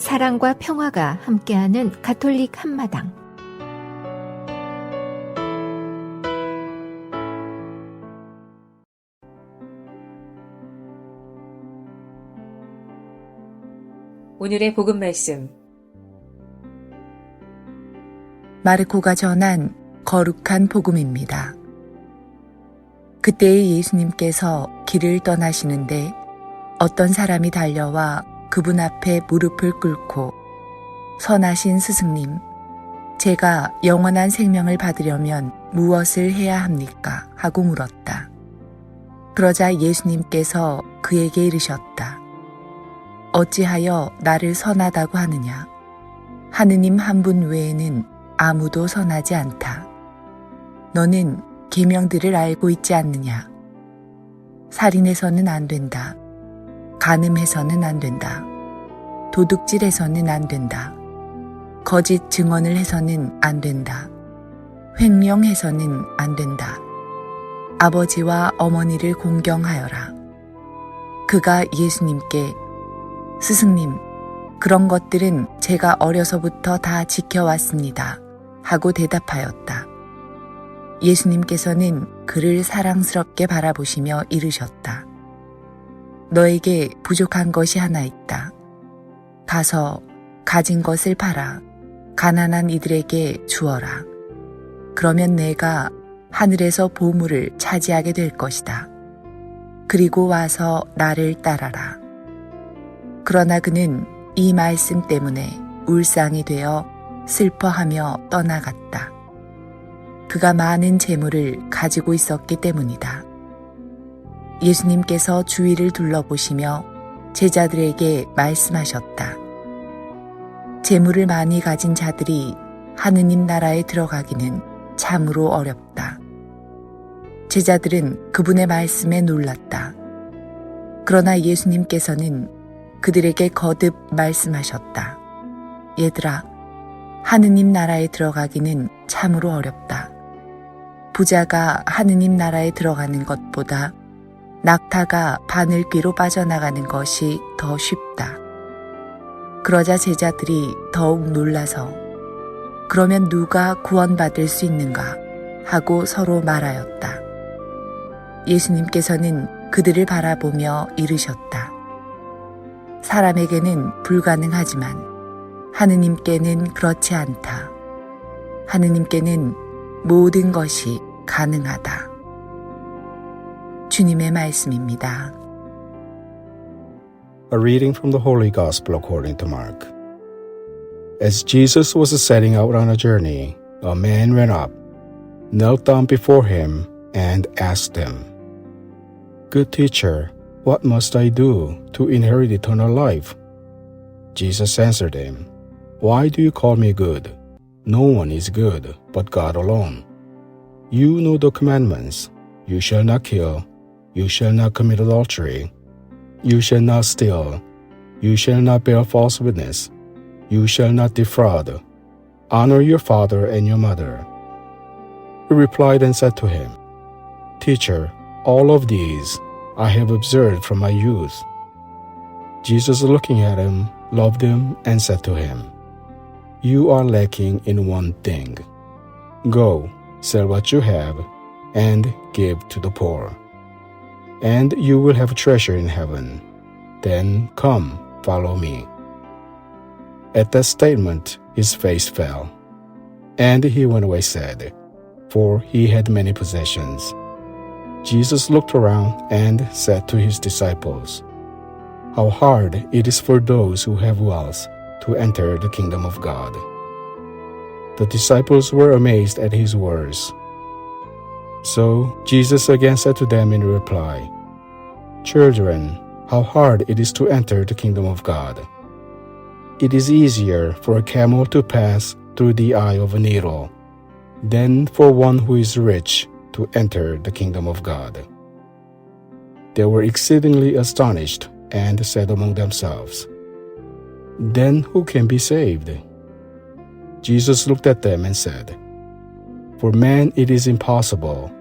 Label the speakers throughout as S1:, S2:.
S1: 사랑과 평화가 함께하는 가톨릭 한마당.
S2: 오늘의 복음 말씀.
S3: 마르코가 전한 거룩한 복음입니다. 그때의 예수님께서 길을 떠나시는데 어떤 사람이 달려와 그분 앞에 무릎을 꿇고 선하신 스승님, 제가 영원한 생명을 받으려면 무엇을 해야 합니까? 하고 물었다. 그러자 예수님께서 그에게 이르셨다. 어찌하여 나를 선하다고 하느냐? 하느님 한 분 외에는 아무도 선하지 않다. 너는 계명들을 알고 있지 않느냐? 살인해서는 안 된다. 간음해서는 안 된다. 도둑질해서는 안 된다. 거짓 증언을 해서는 안 된다. 횡령해서는 안 된다. 아버지와 어머니를 공경하여라. 그가 예수님께 스승님, 그런 것들은 제가 어려서부터 다 지켜왔습니다. 하고 대답하였다. 예수님께서는 그를 사랑스럽게 바라보시며 이르셨다. 너에게 부족한 것이 하나 있다. 가서 가진 것을 팔아 가난한 이들에게 주어라. 그러면 내가 하늘에서 보물을 차지하게 될 것이다. 그리고 와서 나를 따라라. 그러나 그는 이 말씀 때문에 울상이 되어 슬퍼하며 떠나갔다. 그가 많은 재물을 가지고 있었기 때문이다. 예수님께서 주위를 둘러보시며 제자들에게 말씀하셨다. 재물을 많이 가진 자들이 하느님 나라에 들어가기는 참으로 어렵다. 제자들은 그분의 말씀에 놀랐다. 그러나 예수님께서는 그들에게 거듭 말씀하셨다. 얘들아, 하느님 나라에 들어가기는 참으로 어렵다. 부자가 하느님 나라에 들어가는 것보다 낙타가 바늘귀로 빠져나가는 것이 더 쉽다. 그러자 제자들이 더욱 놀라서 그러면 누가 구원받을 수 있는가 하고 서로 말하였다. 예수님께서는 그들을 바라보며 이르셨다. 사람에게는 불가능하지만 하느님께는 그렇지 않다. 하느님께는 모든 것이 가능하다. 주님의 말씀입니다.
S4: A reading from the Holy Gospel according to Mark. As Jesus was setting out on a journey, a man ran up, knelt down before him, and asked him, Good teacher, what must I do to inherit eternal life? Jesus answered him, Why do you call me good? No one is good but God alone. You know the commandments. You shall not kill. You shall not commit adultery. You shall not steal. You shall not bear false witness. You shall not defraud. Honor your father and your mother. He replied and said to him, Teacher, all of these I have observed from my youth. Jesus, looking at him, loved him and said to him, You are lacking in one thing. Go, sell what you have, and give to the poor, and you will have treasure in heaven. Then come, follow me. At that statement, his face fell, and he went away sad, for he had many possessions. Jesus looked around and said to his disciples, How hard it is for those who have wealth to enter the kingdom of God. The disciples were amazed at his words. So Jesus again said to them in reply, Children, how hard it is to enter the kingdom of God. It is easier for a camel to pass through the eye of a needle than for one who is rich to enter the kingdom of God. They were exceedingly astonished and said among themselves, Then who can be saved? Jesus looked at them and said, For man it is impossible,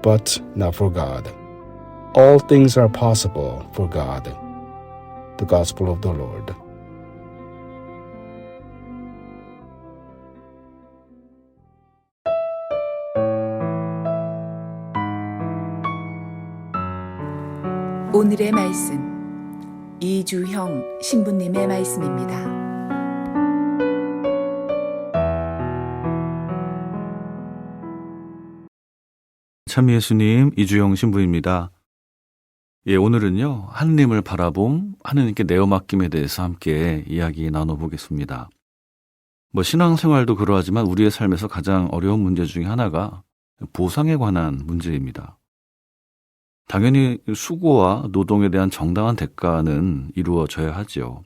S4: but not for God. All things are possible for God. The Gospel of the Lord.
S3: 오늘의 말씀, 이주형 신부님의 말씀입니다.
S5: 참 예수님, 이주영 신부입니다. 오늘은요, 하느님을 바라봄, 하느님께 내어 맡김에 대해서 함께 이야기 나눠보겠습니다. 신앙생활도 그러하지만 우리의 삶에서 가장 어려운 문제 중에 하나가 보상에 관한 문제입니다. 당연히 수고와 노동에 대한 정당한 대가는 이루어져야 하죠.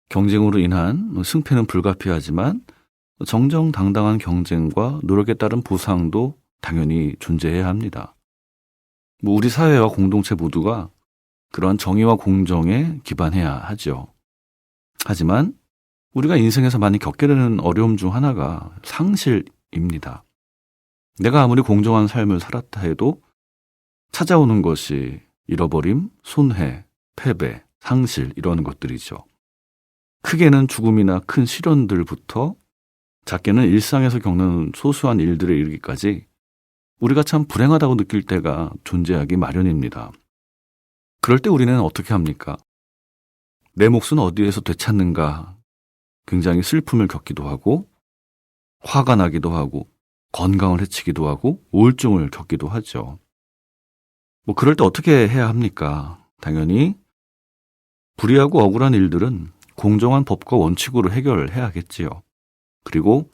S5: 경쟁으로 인한 승패는 불가피하지만 정정당당한 경쟁과 노력에 따른 보상도 당연히 존재해야 합니다. 우리 사회와 공동체 모두가 그러한 정의와 공정에 기반해야 하죠. 하지만 우리가 인생에서 많이 겪게 되는 어려움 중 하나가 상실입니다. 내가 아무리 공정한 삶을 살았다 해도 찾아오는 것이 잃어버림, 손해, 패배, 상실 이런 것들이죠. 크게는 죽음이나 큰 시련들부터 작게는 일상에서 겪는 소소한 일들에 이르기까지 우리가 참 불행하다고 느낄 때가 존재하기 마련입니다. 그럴 때 우리는 어떻게 합니까? 내 몫은 어디에서 되찾는가? 굉장히 슬픔을 겪기도 하고 화가 나기도 하고 건강을 해치기도 하고 우울증을 겪기도 하죠. 그럴 때 어떻게 해야 합니까? 당연히 불의하고 억울한 일들은 공정한 법과 원칙으로 해결해야겠지요. 그리고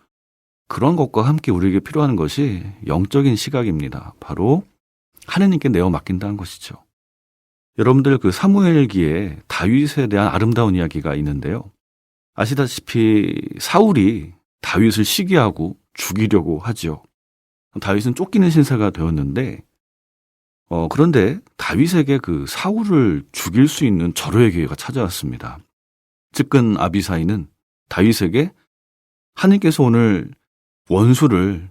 S5: 그런 것과 함께 우리에게 필요한 것이 영적인 시각입니다. 바로 하느님께 내어 맡긴다는 것이죠. 여러분들 사무엘기에 다윗에 대한 아름다운 이야기가 있는데요. 아시다시피 사울이 다윗을 시기하고 죽이려고 하죠. 다윗은 쫓기는 신세가 되었는데 그런데 다윗에게 사울을 죽일 수 있는 절호의 기회가 찾아왔습니다. 측근 아비사이는 다윗에게 하느님께서 오늘 원수를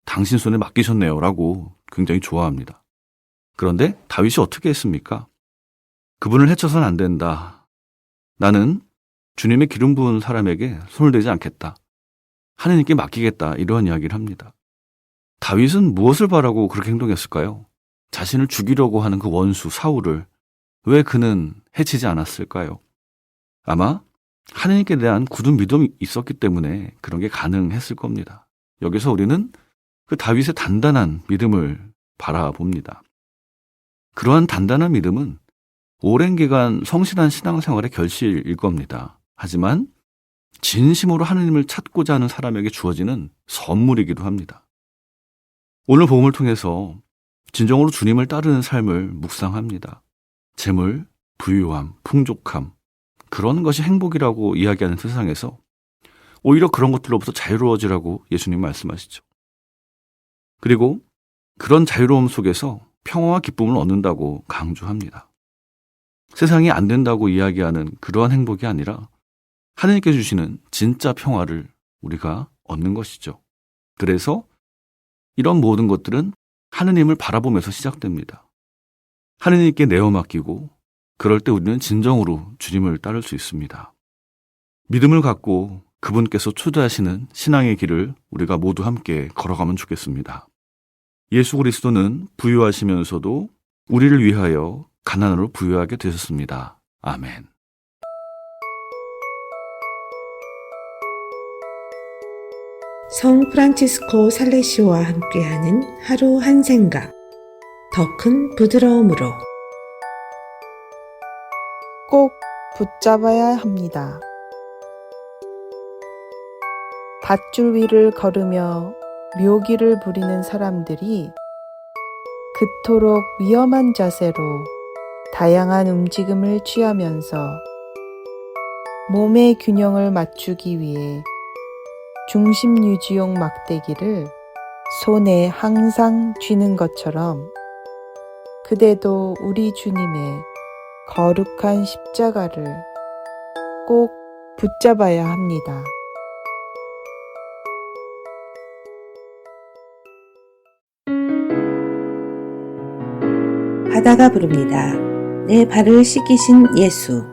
S5: 당신 손에 맡기셨네요 라고 굉장히 좋아합니다. 그런데 다윗이 어떻게 했습니까? 그분을 해쳐서는 안 된다. 나는 주님의 기름 부은 사람에게 손을 대지 않겠다. 하느님께 맡기겠다. 이러한 이야기를 합니다. 다윗은 무엇을 바라고 그렇게 행동했을까요? 자신을 죽이려고 하는 그 원수 사울을 왜 그는 해치지 않았을까요? 아마 하느님께 대한 굳은 믿음이 있었기 때문에 그런 게 가능했을 겁니다. 여기서 우리는 그 다윗의 단단한 믿음을 바라봅니다. 그러한 단단한 믿음은 오랜 기간 성실한 신앙생활의 결실일 겁니다. 하지만 진심으로 하느님을 찾고자 하는 사람에게 주어지는 선물이기도 합니다. 오늘 복음을 통해서 진정으로 주님을 따르는 삶을 묵상합니다. 재물, 부유함, 풍족함, 그런 것이 행복이라고 이야기하는 세상에서 오히려 그런 것들로부터 자유로워지라고 예수님 말씀하시죠. 그리고 그런 자유로움 속에서 평화와 기쁨을 얻는다고 강조합니다. 세상이 안 된다고 이야기하는 그러한 행복이 아니라 하느님께 주시는 진짜 평화를 우리가 얻는 것이죠. 그래서 이런 모든 것들은 하느님을 바라보면서 시작됩니다. 하느님께 내어 맡기고 그럴 때 우리는 진정으로 주님을 따를 수 있습니다. 믿음을 갖고 그분께서 초대하시는 신앙의 길을 우리가 모두 함께 걸어가면 좋겠습니다. 예수 그리스도는 부유하시면서도 우리를 위하여 가난으로 부유하게 되셨습니다. 아멘.
S6: 성 프란치스코 살레시오와 함께하는 하루 한 생각, 더 큰 부드러움으로.
S7: 꼭 붙잡아야 합니다. 밧줄 위를 걸으며 묘기를 부리는 사람들이 그토록 위험한 자세로 다양한 움직임을 취하면서 몸의 균형을 맞추기 위해 중심 유지용 막대기를 손에 항상 쥐는 것처럼 그대도 우리 주님의 거룩한 십자가를 꼭 붙잡아야 합니다.
S6: 바다가 부릅니다. 내 발을 씻기신 예수.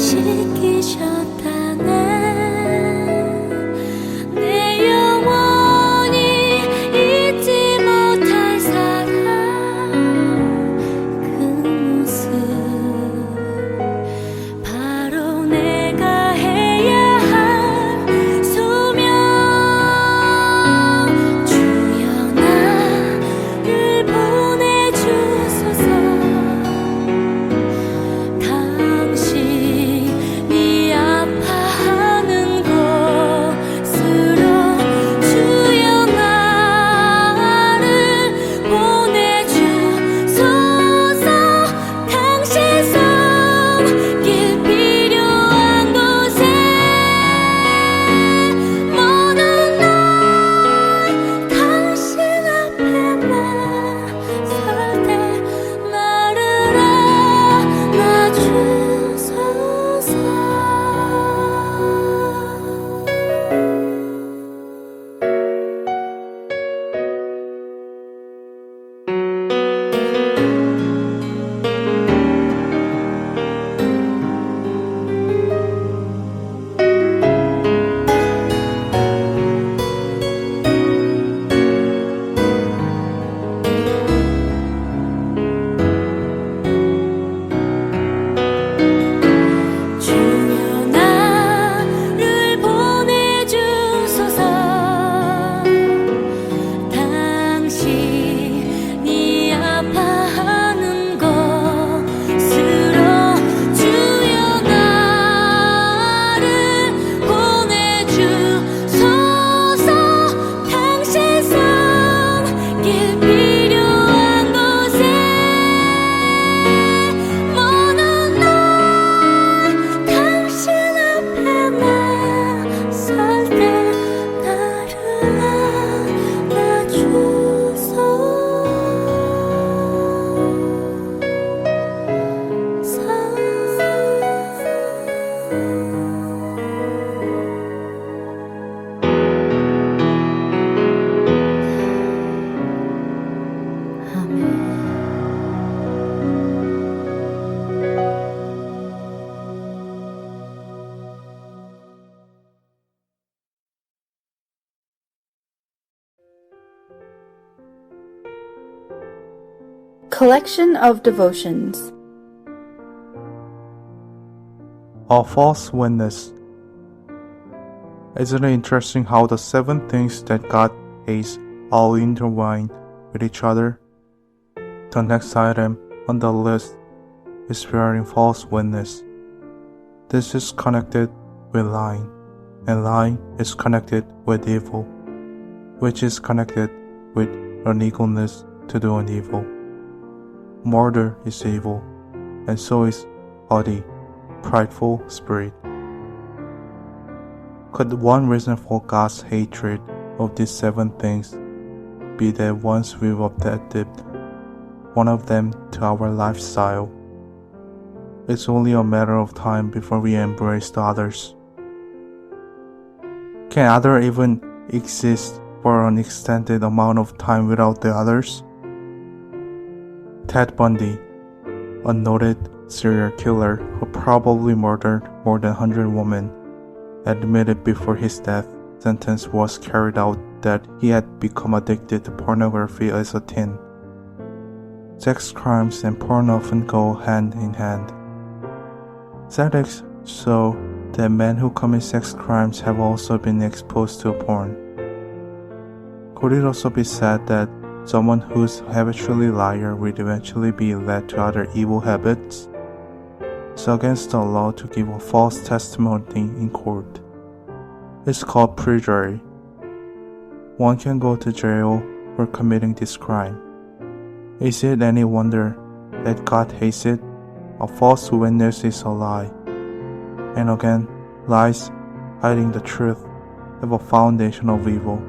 S8: 시키셨다네. 내 영원히 잊지 못할 사랑, 그 모습 바로 내가 해야 할 소명. 주여 나를 보내주소서. 당신이 아파하는 곳으로 주여 나를 보내주소서. 당신 손길 필요한 곳에 모든 날 당신 앞에만 설 때 나를 안아주소서. 주여 나를 보내주소서. 당신이 아파하는 곳으로 주여 나를 보내주소서. 당신 손길 필요한 곳에 모든 날 당신 앞에만 설 때 나를 안아주소서. 아멘.
S9: Collection of Devotions.
S10: A false witness. Isn't it interesting how the 7 things that God hates all intertwine with each other? The next item on the list is bearing false witness. This is connected with lying, and lying is connected with evil, which is connected with an eagerness to do an evil. Murder is evil, and so is haughty, prideful spirit. Could one reason for God's hatred of these 7 things be that once we've adapted one of them to our lifestyle, it's only a matter of time before we embrace the others? Can either even exist for an extended amount of time without the others? Ted Bundy, a noted serial killer who probably murdered more than 100 women, admitted before his death sentence was carried out that he had become addicted to pornography as a teen. Sex crimes and porn often go hand in hand. Statistics show that men who commit sex crimes have also been exposed to porn. Could it also be said that someone who's habitually liar will eventually be led to other evil habits? It's against the law to give a false testimony in court. It's called perjury. One can go to jail for committing this crime. Is it any wonder that God hates it? A false witness is a lie. And again, lies hiding the truth have a foundation of evil.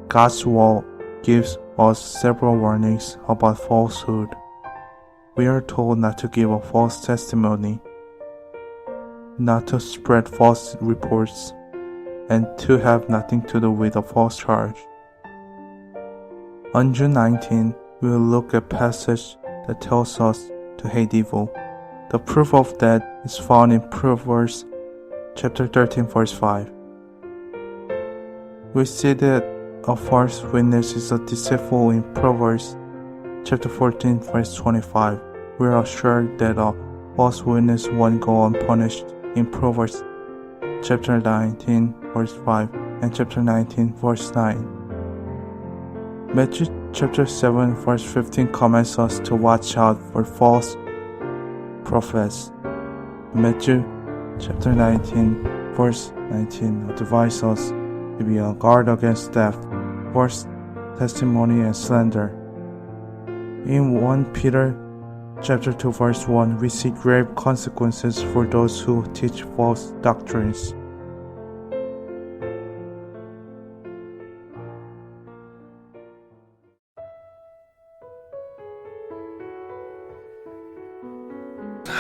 S10: God's word gives us several warnings about falsehood. We are told not to give a false testimony, not to spread false reports, and to have nothing to do with a false charge. On June 19, we will look at a passage that tells us to hate evil, The proof of that is found in Proverbs chapter 13 verse 5. We see that a false witness is a deceitful in Proverbs chapter 14 verse 25. We are assured that a false witness won't go unpunished in Proverbs chapter 19 verse 5 and chapter 19 verse 9. Matthew chapter 7 verse 15 commands us to watch out for false prophets. Matthew chapter 19 verse 19 advises us to be on guard against theft, false testimony, and slander. In 1 Peter chapter 2 verse 1, we see grave consequences for those who teach false doctrines.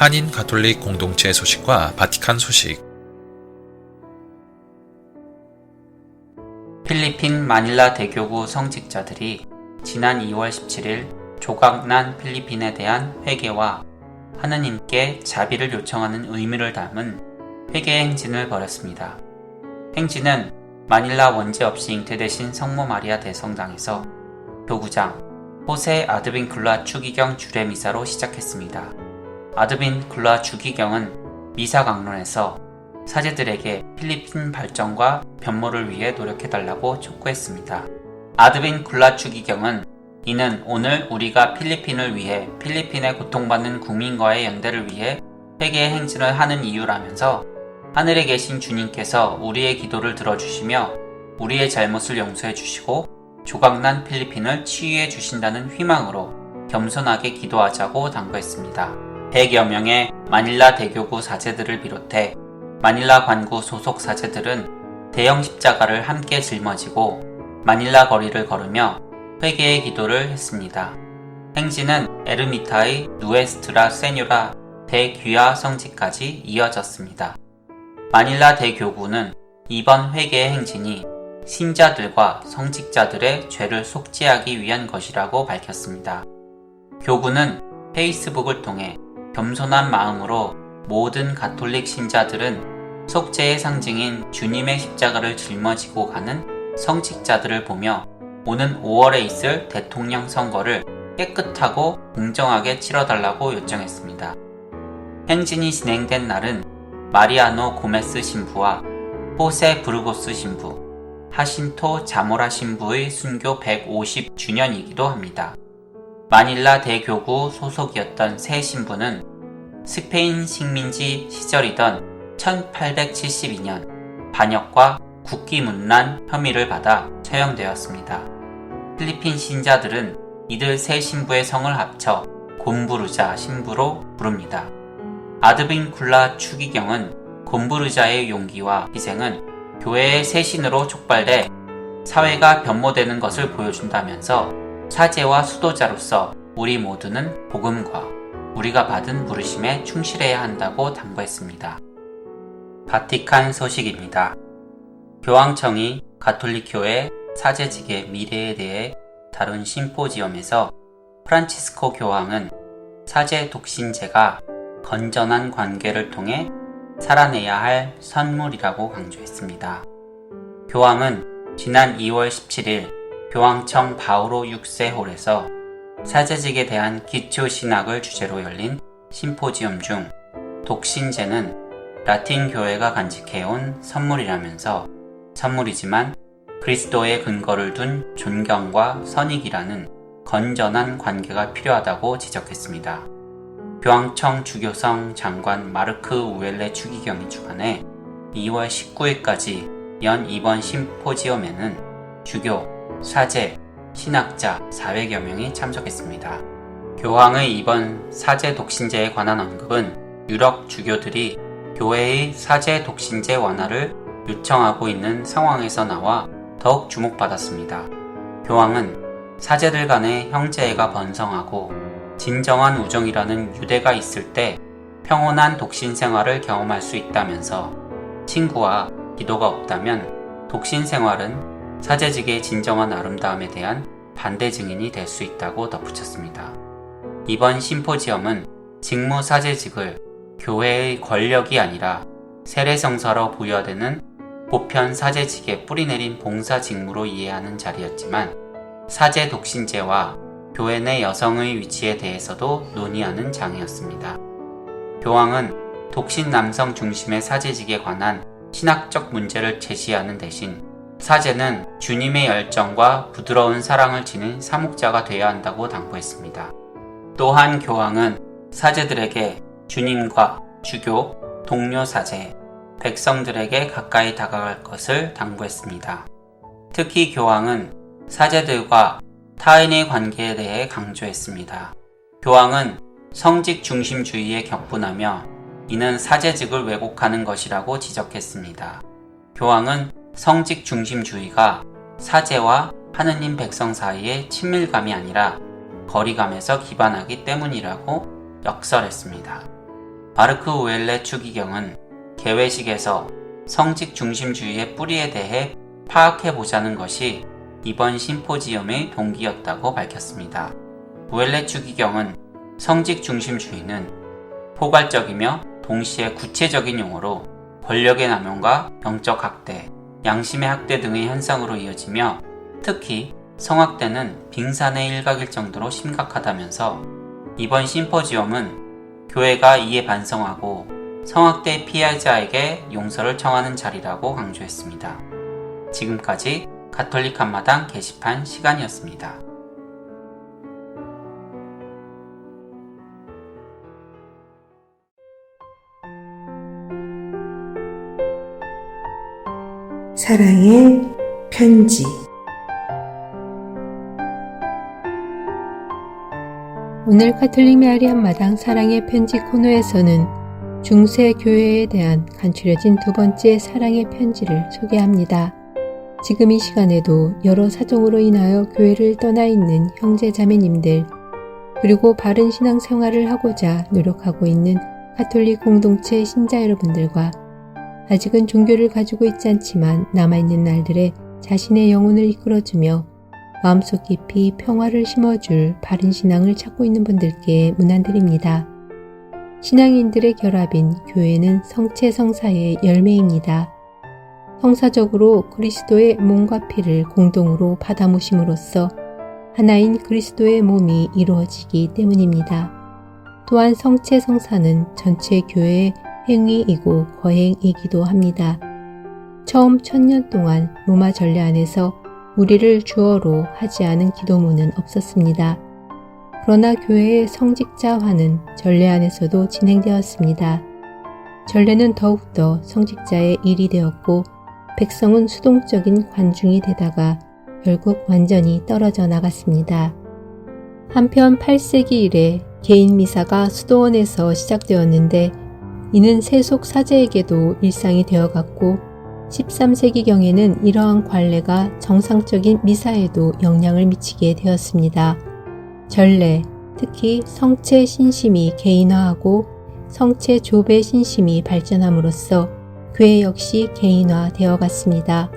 S11: 한인 가톨릭 공동체 소식과 바티칸 소식.
S12: 필리핀 마닐라 대교구 성직자들이 지난 2월 17일 조각난 필리핀에 대한 회개와 하느님께 자비를 요청하는 의미를 담은 회개 행진을 벌였습니다. 행진은 마닐라 원제 없이 잉태되신 성모 마리아 대성당에서 교구장 호세 아드빈클라 추기경 주례미사로 시작했습니다. 아드빈클라 주기경은 미사 강론에서 사제들에게 필리핀 발전과 변모를 위해 노력해달라고 촉구했습니다. 아드빈클라 추기경은 이는 오늘 우리가 필리핀을 위해 필리핀에 고통받는 국민과의 연대를 위해 회개의 행진을 하는 이유라면서 하늘에 계신 주님께서 우리의 기도를 들어주시며 우리의 잘못을 용서해 주시고 조각난 필리핀을 치유해 주신다는 희망으로 겸손하게 기도하자고 당부했습니다. 100여 명의 마닐라 대교구 사제들을 비롯해 마닐라 관구 소속 사제들은 대형 십자가를 함께 짊어지고 마닐라 거리를 걸으며 회개의 기도를 했습니다. 행진은 에르미타의 누에스트라 세뇨라 대귀화 성지까지 이어졌습니다. 마닐라 대교구는 이번 회개의 행진이 신자들과 성직자들의 죄를 속죄하기 위한 것이라고 밝혔습니다. 교구는 페이스북을 통해 겸손한 마음으로 모든 가톨릭 신자들은 속죄의 상징인 주님의 십자가를 짊어지고 가는 성직자들을 보며 오는 5월에 있을 대통령 선거를 깨끗하고 공정하게 치러달라고 요청했습니다. 행진이 진행된 날은 마리아노 고메스 신부와 호세 브르고스 신부, 하신토 자모라 신부의 순교 150주년이기도 합니다. 마닐라 대교구 소속이었던 새 신부는 스페인 식민지 시절이던 1872년 반역과 국기문란 혐의를 받아 처형되었습니다. 필리핀 신자들은 이들 세 신부의 성을 합쳐 곰부르자 신부로 부릅니다. 아드빈쿨라 추기경은 곰부르자의 용기와 희생은 교회의 새신으로 촉발돼 사회가 변모되는 것을 보여준다면서 사제와 수도자로서 우리 모두는 복음과 우리가 받은 부르심에 충실해야 한다고 당부했습니다. 바티칸 소식입니다. 교황청이 가톨릭교회 사제직의 미래에 대해 다룬 심포지엄에서 프란치스코 교황은 사제 독신제가 건전한 관계를 통해 살아내야 할 선물이라고 강조했습니다. 교황은 지난 2월 17일 교황청 바오로 6세 홀에서 사제직에 대한 기초신학을 주제로 열린 심포지엄 중 독신제는 라틴 교회가 간직해온 선물이라면서 선물이지만 그리스도의 근거를 둔 존경과 선익이라는 건전한 관계가 필요하다고 지적했습니다. 교황청 주교성 장관 마르크 우엘레 추기경이 주관해 2월 19일까지 연 이번 심포지엄에는 주교, 사제, 신학자 400여 명이 참석했습니다. 교황의 이번 사제 독신제에 관한 언급은 유럽 주교들이 교회의 사제 독신제 완화를 요청하고 있는 상황에서 나와 더욱 주목받았습니다. 교황은 사제들 간의 형제애가 번성하고 진정한 우정이라는 유대가 있을 때 평온한 독신 생활을 경험할 수 있다면서 친구와 기도가 없다면 독신 생활은 사제직의 진정한 아름다움에 대한 반대 증인이 될 수 있다고 덧붙였습니다. 이번 심포지엄은 직무사제직을 교회의 권력이 아니라 세례성사로 부여되는 보편 사제직에 뿌리내린 봉사 직무로 이해하는 자리였지만 사제 독신제와 교회 내 여성의 위치에 대해서도 논의하는 장이었습니다. 교황은 독신 남성 중심의 사제직에 관한 신학적 문제를 제시하는 대신 사제는 주님의 열정과 부드러운 사랑을 지닌 사목자가 되어야 한다고 당부했습니다. 또한 교황은 사제들에게 주님과 주교, 동료 사제, 백성들에게 가까이 다가갈 것을 당부했습니다. 특히 교황은 사제들과 타인의 관계에 대해 강조했습니다. 교황은 성직 중심주의에 격분하며 이는 사제직을 왜곡하는 것이라고 지적했습니다. 교황은 성직 중심주의가 사제와 하느님 백성 사이의 친밀감이 아니라 거리감에서 기반하기 때문이라고 역설했습니다. 마르크 우엘레 추기경은 개회식에서 성직 중심주의의 뿌리에 대해 파악해보자는 것이 이번 심포지엄의 동기였다고 밝혔습니다. 우엘레 추기경은 성직 중심주의는 포괄적이며 동시에 구체적인 용어로 권력의 남용과 영적 학대, 양심의 학대 등의 현상으로 이어지며 특히 성학대는 빙산의 일각일 정도로 심각하다면서 이번 심포지엄은 교회가 이에 반성하고 성학대 피해자에게 용서를 청하는 자리라고 강조했습니다. 지금까지 가톨릭 한마당 게시판 시간이었습니다.
S6: 사랑의 편지.
S1: 오늘 가톨릭 메아리 한마당 사랑의 편지 코너에서는 중세 교회에 대한 간추려진 두 번째 사랑의 편지를 소개합니다. 지금 이 시간에도 여러 사정으로 인하여 교회를 떠나 있는 형제자매님들, 그리고 바른 신앙생활을 하고자 노력하고 있는 가톨릭 공동체 신자 여러분들과 아직은 종교를 가지고 있지 않지만 남아있는 날들에 자신의 영혼을 이끌어주며 마음속 깊이 평화를 심어줄 바른 신앙을 찾고 있는 분들께 문안드립니다. 신앙인들의 결합인 교회는 성체 성사의 열매입니다. 성사적으로 그리스도의 몸과 피를 공동으로 받아 모심으로써 하나인 그리스도의 몸이 이루어지기 때문입니다. 또한 성체 성사는 전체 교회의 행위이고 거행이기도 합니다. 처음 1000년 동안 로마 전례 안에서 우리를 주어로 하지 않은 기도문은 없었습니다. 그러나 교회의 성직자화는 전례 안에서도 진행되었습니다. 전례는 더욱더 성직자의 일이 되었고 백성은 수동적인 관중이 되다가 결국 완전히 떨어져 나갔습니다. 한편 8세기 이래 개인 미사가 수도원에서 시작되었는데 이는 세속 사제에게도 일상이 되어갔고 13세기경에는 이러한 관례가 정상적인 미사에도 영향을 미치게 되었습니다. 전례, 특히 성체 신심이 개인화하고 성체 조배 신심이 발전함으로써 교회 역시 개인화되어 갔습니다.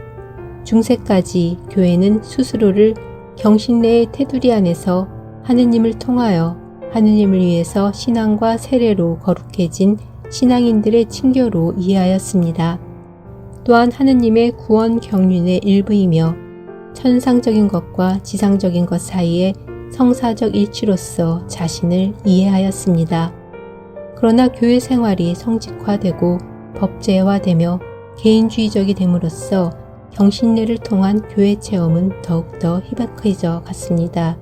S1: 중세까지 교회는 스스로를 경신례의 테두리 안에서 하느님을 통하여 하느님을 위해서 신앙과 세례로 거룩해진 신앙인들의 친교로 이해하였습니다. 또한 하느님의 구원 경륜의 일부이며 천상적인 것과 지상적인 것 사이에 성사적 일치로서 자신을 이해하였습니다. 그러나 교회 생활이 성직화되고 법제화되며 개인주의적이 됨으로써 경신례를 통한 교회 체험은 더욱더 희박해져 갔습니다.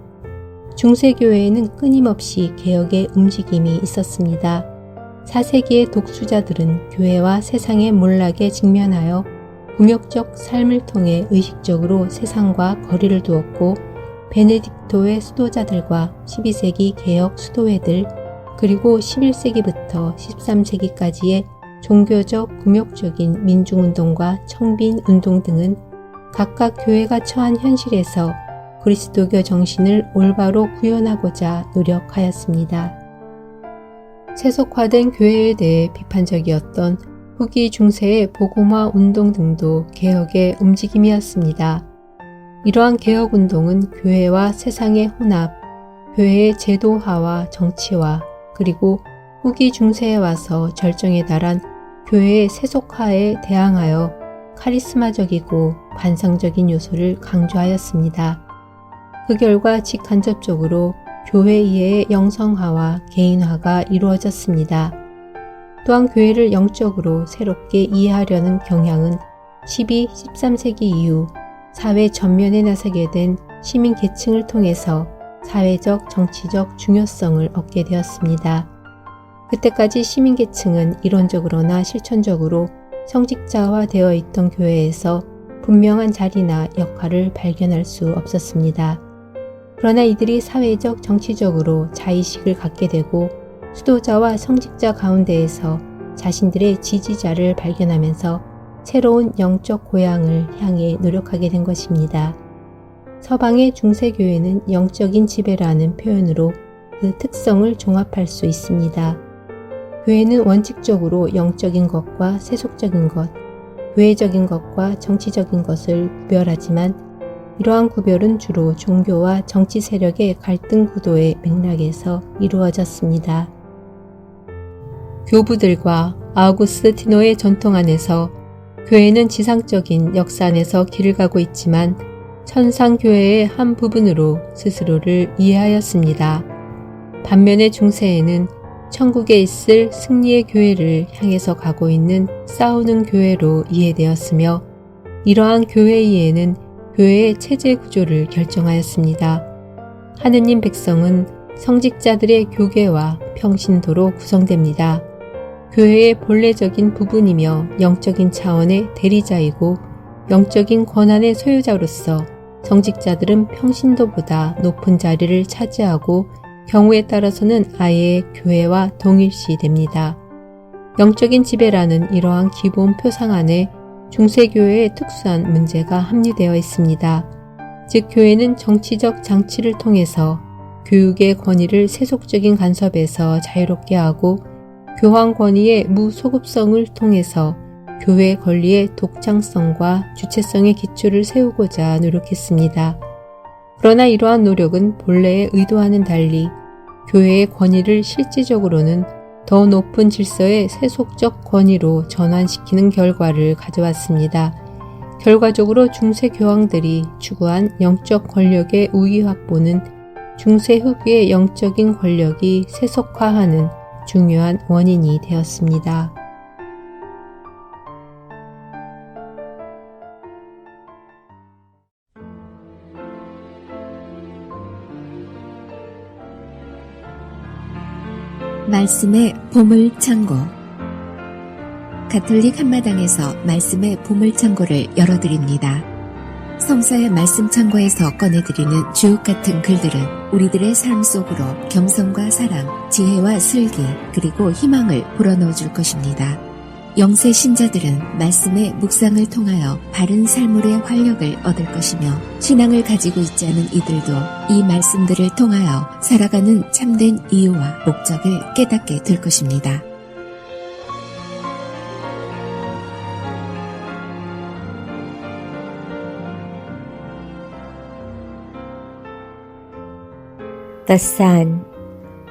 S1: 중세교회에는 끊임없이 개혁의 움직임이 있었습니다. 4세기의 독수자들은 교회와 세상의 몰락에 직면하여 굴욕적 삶을 통해 의식적으로 세상과 거리를 두었고 베네딕토의 수도자들과 12세기 개혁 수도회들 그리고 11세기부터 13세기까지의 종교적 굴욕적인 민중운동과 청빈운동 등은 각각 교회가 처한 현실에서 그리스도교 정신을 올바로 구현하고자 노력하였습니다. 세속화된 교회에 대해 비판적이었던 후기 중세의 복음화 운동 등도 개혁의 움직임이었습니다. 이러한 개혁운동은 교회와 세상의 혼합, 교회의 제도화와 정치화, 그리고 후기 중세에 와서 절정에 달한 교회의 세속화에 대항하여 카리스마적이고 관상적인 요소를 강조하였습니다. 그 결과 직간접적으로 교회 이해의 영성화와 개인화가 이루어졌습니다. 또한 교회를 영적으로 새롭게 이해하려는 경향은 12, 13세기 이후 사회 전면에 나서게 된 시민 계층을 통해서 사회적, 정치적 중요성을 얻게 되었습니다. 그때까지 시민 계층은 이론적으로나 실천적으로 성직자화되어 있던 교회에서 분명한 자리나 역할을 발견할 수 없었습니다. 그러나 이들이 사회적, 정치적으로 자의식을 갖게 되고 수도자와 성직자 가운데에서 자신들의 지지자를 발견하면서 새로운 영적 고향을 향해 노력하게 된 것입니다. 서방의 중세교회는 영적인 지배라는 표현으로 그 특성을 종합할 수 있습니다. 교회는 원칙적으로 영적인 것과 세속적인 것, 교회적인 것과 정치적인 것을 구별하지만 이러한 구별은 주로 종교와 정치 세력의 갈등 구도의 맥락에서 이루어졌습니다. 교부들과 아우구스티노의 전통 안에서 교회는 지상적인 역사 안에서 길을 가고 있지만 천상교회의 한 부분으로 스스로를 이해하였습니다. 반면에 중세에는 천국에 있을 승리의 교회를 향해서 가고 있는 싸우는 교회로 이해되었으며 이러한 교회 이해는 교회의 체제 구조를 결정하였습니다. 하느님 백성은 성직자들의 교계와 평신도로 구성됩니다. 교회의 본래적인 부분이며 영적인 차원의 대리자이고 영적인 권한의 소유자로서 성직자들은 평신도보다 높은 자리를 차지하고 경우에 따라서는 아예 교회와 동일시됩니다. 영적인 지배라는 이러한 기본 표상 안에 중세교회의 특수한 문제가 함유되어 있습니다. 즉 교회는 정치적 장치를 통해서 교육의 권위를 세속적인 간섭에서 자유롭게 하고 교황 권위의 무소급성을 통해서 교회 권리의 독창성과 주체성의 기초를 세우고자 노력했습니다. 그러나 이러한 노력은 본래의 의도와는 달리 교회의 권위를 실질적으로는 더 높은 질서의 세속적 권위로 전환시키는 결과를 가져왔습니다. 결과적으로 중세 교황들이 추구한 영적 권력의 우위 확보는 중세 후기의 영적인 권력이 세속화하는 중요한 원인이 되었습니다.
S13: 말씀의 보물창고. 가톨릭 한마당에서 말씀의 보물창고를 열어드립니다. 성서의 말씀창고에서 꺼내드리는 주옥같은 글들은 우리들의 삶 속으로 겸손과 사랑, 지혜와 슬기, 그리고 희망을 불어넣어 줄 것입니다. 영세 신자들은 말씀의 묵상을 통하여 바른 삶의 활력을 얻을 것이며 신앙을 가지고 있지 않은 이들도 이 말씀들을 통하여 살아가는 참된 이유와 목적을 깨닫게 될 것입니다.
S14: The sun,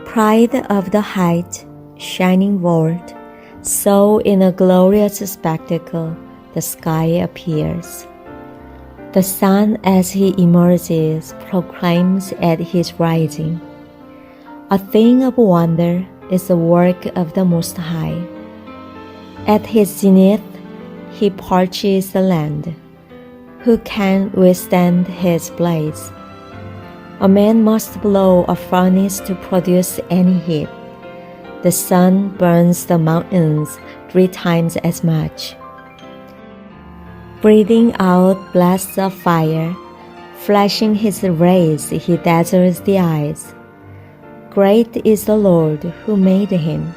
S14: pride of the height, shining world, so in a glorious spectacle the sky appears. The sun as he emerges proclaims at his rising. A thing of wonder is the work of the Most High. At his zenith he parches the land. Who can withstand his blaze? A man must blow a furnace to produce any heat. The sun burns the mountains 3 times as much. Breathing out blasts of fire, flashing his rays, he dazzles the eyes. Great is the Lord who made him,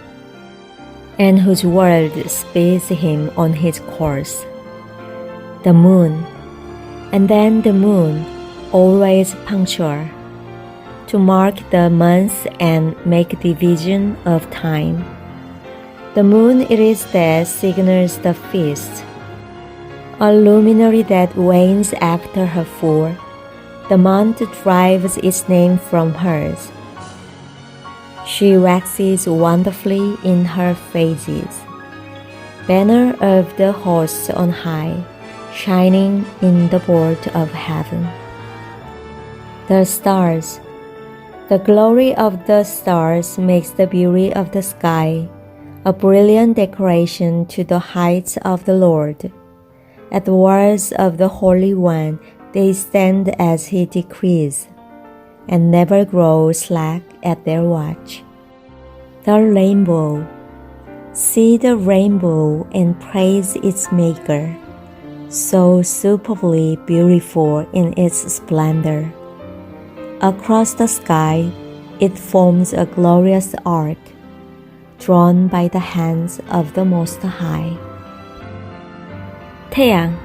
S14: and whose word speeds him on his course. The moon, and then the moon, always punctual, to mark the months and make division of time. The moon it is that signals the feast, a luminary that wanes after her full. The month drives its name from hers. She waxes wonderfully in her phases. Banner of the hosts on high, shining in the vault of heaven. The stars. The glory of the stars makes the beauty of the sky a brilliant decoration to the heights of the Lord. At the words of the Holy One, they stand as he decrees, and never grow slack at their watch. The rainbow. See the rainbow and praise its maker, so superbly beautiful in its splendor. Across the sky, it forms a glorious arc, drawn by the hands of the Most High. 태양.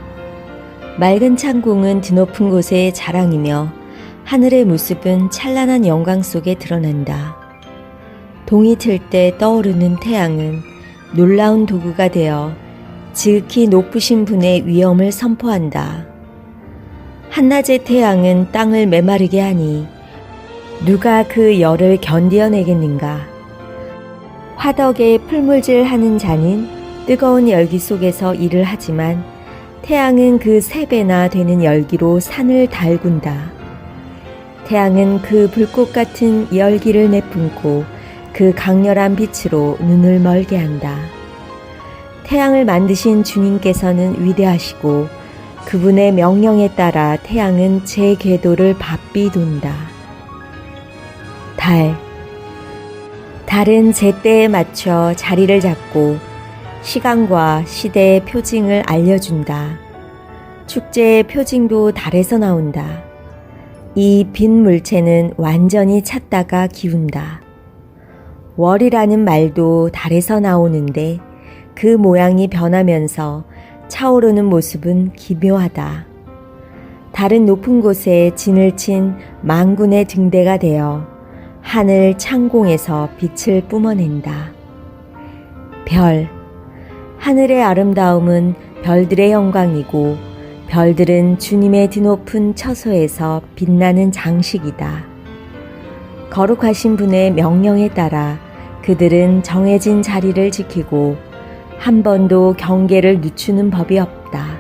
S14: 맑은 창공은 드높은 곳의 자랑이며 하늘의 모습은 찬란한 영광 속에 드러난다. 동이 틀 때 떠오르는 태양은 놀라운 도구가 되어 지극히 높으신 분의 위엄을 선포한다. 한낮의 태양은 땅을 메마르게 하니 누가 그 열을 견디어내겠는가? 화덕에 풀물질하는 자는 뜨거운 열기 속에서 일을 하지만 태양은 그 3배나 되는 열기로 산을 달군다. 태양은 그 불꽃 같은 열기를 내뿜고 그 강렬한 빛으로 눈을 멀게 한다. 태양을 만드신 주님께서는 위대하시고 그분의 명령에 따라 태양은 제 궤도를 바삐 돈다. 달. 달은 제때에 맞춰 자리를 잡고 시간과 시대의 표징을 알려준다. 축제의 표징도 달에서 나온다. 이 빈 물체는 완전히 찼다가 기운다. 월이라는 말도 달에서 나오는데 그 모양이 변하면서 차오르는 모습은 기묘하다. 달은 높은 곳에 진을 친 망군의 등대가 되어 하늘 창공에서 빛을 뿜어낸다. 별. 하늘의 아름다움은 별들의 영광이고 별들은 주님의 드높은 처소에서 빛나는 장식이다. 거룩하신 분의 명령에 따라 그들은 정해진 자리를 지키고 한 번도 경계를 늦추는 법이 없다.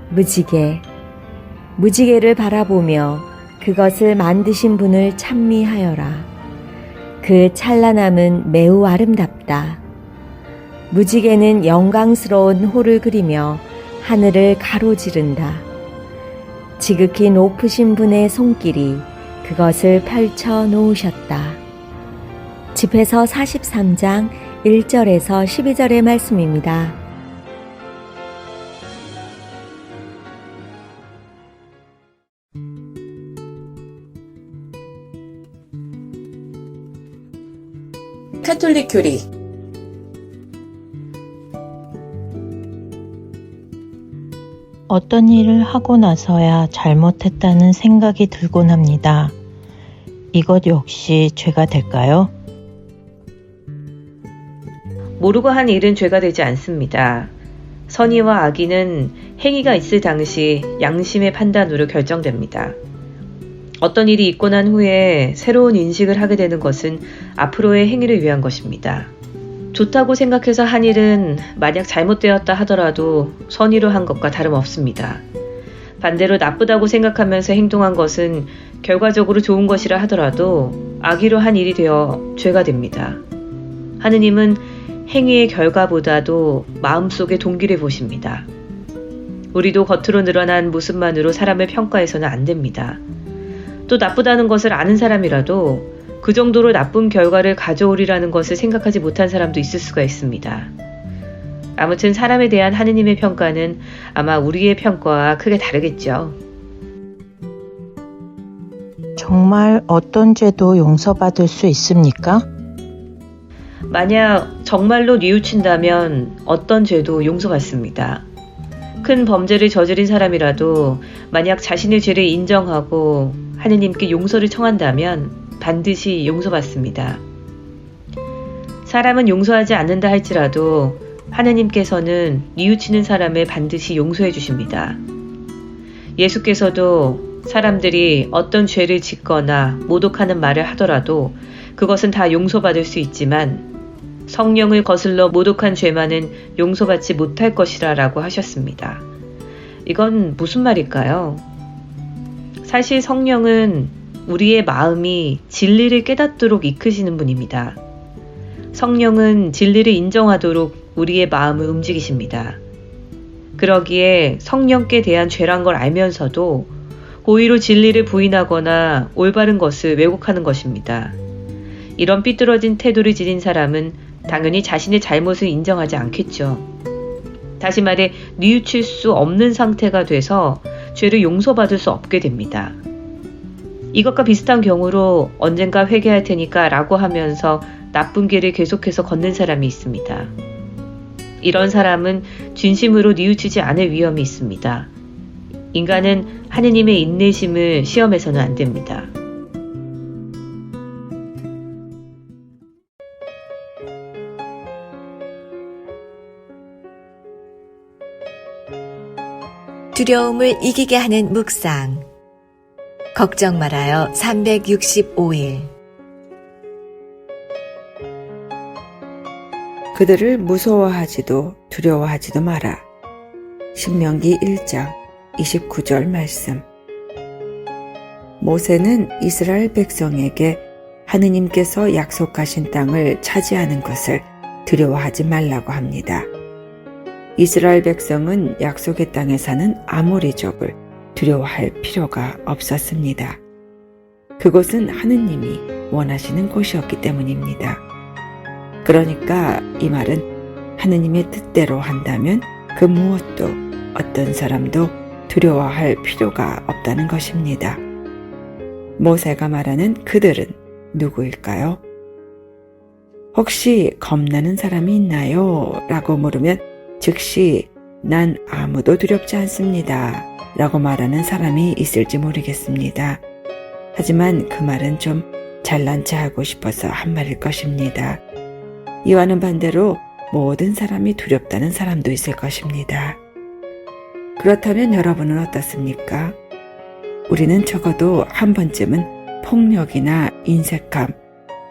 S14: 무지개. 무지개를 바라보며 그것을 만드신 분을 찬미하여라. 그 찬란함은 매우 아름답다. 무지개는 영광스러운 호를 그리며 하늘을 가로지른다. 지극히 높으신 분의 손길이 그것을 펼쳐 놓으셨다. 집에서 43장 1절에서 12절의 말씀입니다.
S2: 카톨릭 교리.
S15: 어떤 일을 하고 나서야 잘못했다는 생각이 들곤 합니다. 이것 역시 죄가 될까요?
S16: 모르고 한 일은 죄가 되지 않습니다. 선의와 악의는 행위가 있을 당시 양심의 판단으로 결정됩니다. 어떤 일이 있고 난 후에 새로운 인식을 하게 되는 것은 앞으로의 행위를 위한 것입니다. 좋다고 생각해서 한 일은 만약 잘못되었다 하더라도 선의로 한 것과 다름없습니다. 반대로 나쁘다고 생각하면서 행동한 것은 결과적으로 좋은 것이라 하더라도 악의로 한 일이 되어 죄가 됩니다. 하느님은 행위의 결과보다도 마음속의 동기를 보십니다. 우리도 겉으로 드러난 모습만으로 사람을 평가해서는 안 됩니다. 또 나쁘다는 것을 아는 사람이라도 그 정도로 나쁜 결과를 가져오리라는 것을 생각하지 못한 사람도 있을 수가 있습니다. 아무튼 사람에 대한 하느님의 평가는 아마 우리의 평가와 크게 다르겠죠.
S15: 정말 어떤 죄도 용서받을 수 있습니까?
S16: 만약 정말로 뉘우친다면 어떤 죄도 용서받습니다. 큰 범죄를 저지른 사람이라도 만약 자신의 죄를 인정하고 하느님께 용서를 청한다면 반드시 용서받습니다. 사람은 용서하지 않는다 할지라도 하느님께서는 뉘우치는 사람을 반드시 용서해 주십니다. 예수께서도 사람들이 어떤 죄를 짓거나 모독하는 말을 하더라도 그것은 다 용서받을 수 있지만 성령을 거슬러 모독한 죄만은 용서받지 못할 것이라 라고 하셨습니다. 이건 무슨 말일까요? 사실 성령은 우리의 마음이 진리를 깨닫도록 이끄시는 분입니다. 성령은 진리를 인정하도록 우리의 마음을 움직이십니다. 그러기에 성령께 대한 죄란 걸 알면서도 고의로 진리를 부인하거나 올바른 것을 왜곡하는 것입니다. 이런 삐뚤어진 태도를 지닌 사람은 당연히 자신의 잘못을 인정하지 않겠죠. 다시 말해 뉘우칠 수 없는 상태가 돼서 죄를 용서받을 수 없게 됩니다. 이것과 비슷한 경우로 언젠가 회개할 테니까 라고 하면서 나쁜 길을 계속해서 걷는 사람이 있습니다. 이런 사람은 진심으로 뉘우치지 않을 위험이 있습니다. 인간은 하느님의 인내심을 시험해서는 안 됩니다.
S1: 두려움을 이기게 하는 묵상. 걱정 말아요. 365일.
S6: 그들을 무서워하지도 두려워하지도 마라. 신명기 1장 29절 말씀. 모세는 이스라엘 백성에게 하느님께서 약속하신 땅을 차지하는 것을 두려워하지 말라고 합니다. 이스라엘 백성은 약속의 땅에 사는 아모리족을 두려워할 필요가 없었습니다. 그곳은 하느님이 원하시는 곳이었기 때문입니다. 그러니까 이 말은 하느님의 뜻대로 한다면 그 무엇도 어떤 사람도 두려워할 필요가 없다는 것입니다. 모세가 말하는 그들은 누구일까요? 혹시 겁나는 사람이 있나요? 라고 물으면 즉시 난 아무도 두렵지 않습니다 라고 말하는 사람이 있을지 모르겠습니다. 하지만 그 말은 좀 잘난 체 하고 싶어서 한 말일 것입니다. 이와는 반대로 모든 사람이 두렵다는 사람도 있을 것입니다. 그렇다면 여러분은 어떻습니까? 우리는 적어도 한 번쯤은 폭력이나 인색함,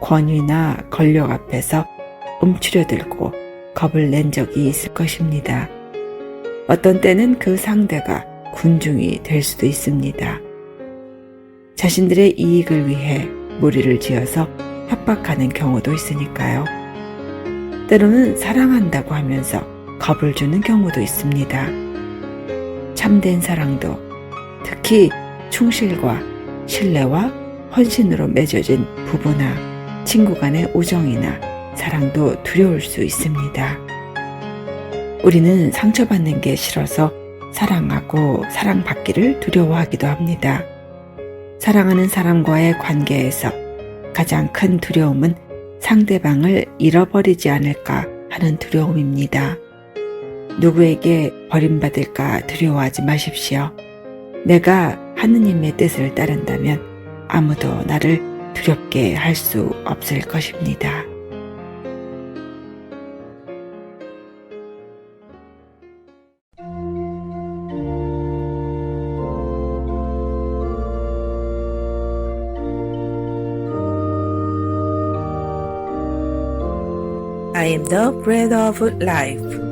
S6: 권위나 권력 앞에서 움츠려들고 겁을 낸 적이 있을 것입니다. 어떤 때는 그 상대가 군중이 될 수도 있습니다. 자신들의 이익을 위해 무리를 지어서 협박하는 경우도 있으니까요. 때로는 사랑한다고 하면서 겁을 주는 경우도 있습니다. 참된 사랑도 특히 충실과 신뢰와 헌신으로 맺어진 부부나 친구 간의 우정이나 사랑도 두려울 수 있습니다. 우리는 상처받는 게 싫어서 사랑하고 사랑받기를 두려워하기도 합니다. 사랑하는 사람과의 관계에서 가장 큰 두려움은 상대방을 잃어버리지 않을까 하는 두려움입니다. 누구에게 버림받을까 두려워하지 마십시오. 내가 하느님의 뜻을 따른다면 아무도 나를 두렵게 할 수 없을 것입니다. I am the bread of life.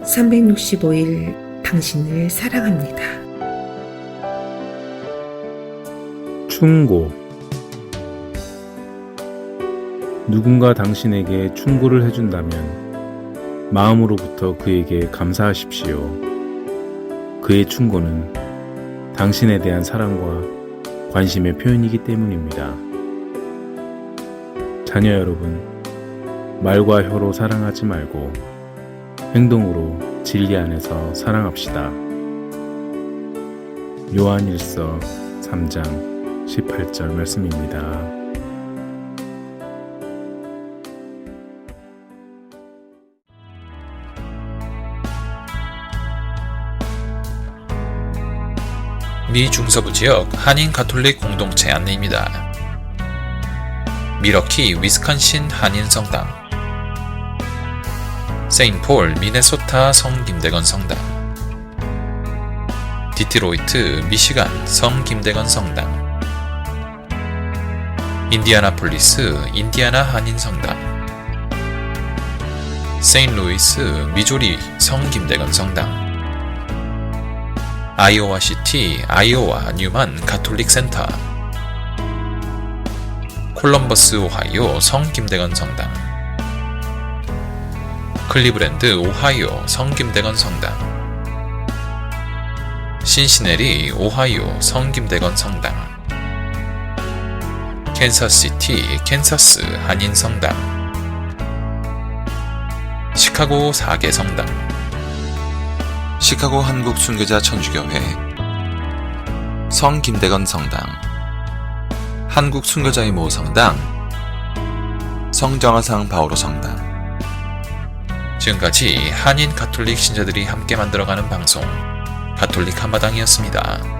S6: (365일) 당신을 사랑합니다.
S17: 충고. 누군가 당신에게 충고를 해준다면 마음으로부터 그에게 감사하십시오. 그의 충고는 당신에 대한 사랑과 관심의 표현이기 때문입니다. 자녀 여러분, 말과 혀로 사랑하지 말고 행동으로 진리 안에서 사랑합시다. 요한일서 3장 18절 말씀입니다.
S11: 미 중서부 지역 한인 가톨릭 공동체 안내입니다. 미러키 위스콘신 한인 성당, 세인폴 미네소타 성 김대건 성당, 디트로이트 미시간 성 김대건 성당, 인디아나폴리스 인디아나 한인 성당, 세인루이스 미조리 성 김대건 성당, 아이오와 시티 아이오와 뉴만 가톨릭 센터, 콜럼버스 오하이오 성 김대건 성당, 클리브랜드 오하이오 성 김대건 성당, 신시내리 오하이오 성 김대건 성당, 캔사스시티 캔사스 한인 성당, 시카고 4개 성당, 시카고 한국 순교자 천주교회, 성 김대건 성당, 한국 순교자의 모 성당, 성정화상 바오로 성당. 지금까지 한인 가톨릭 신자들이 함께 만들어가는 방송 가톨릭 한마당이었습니다.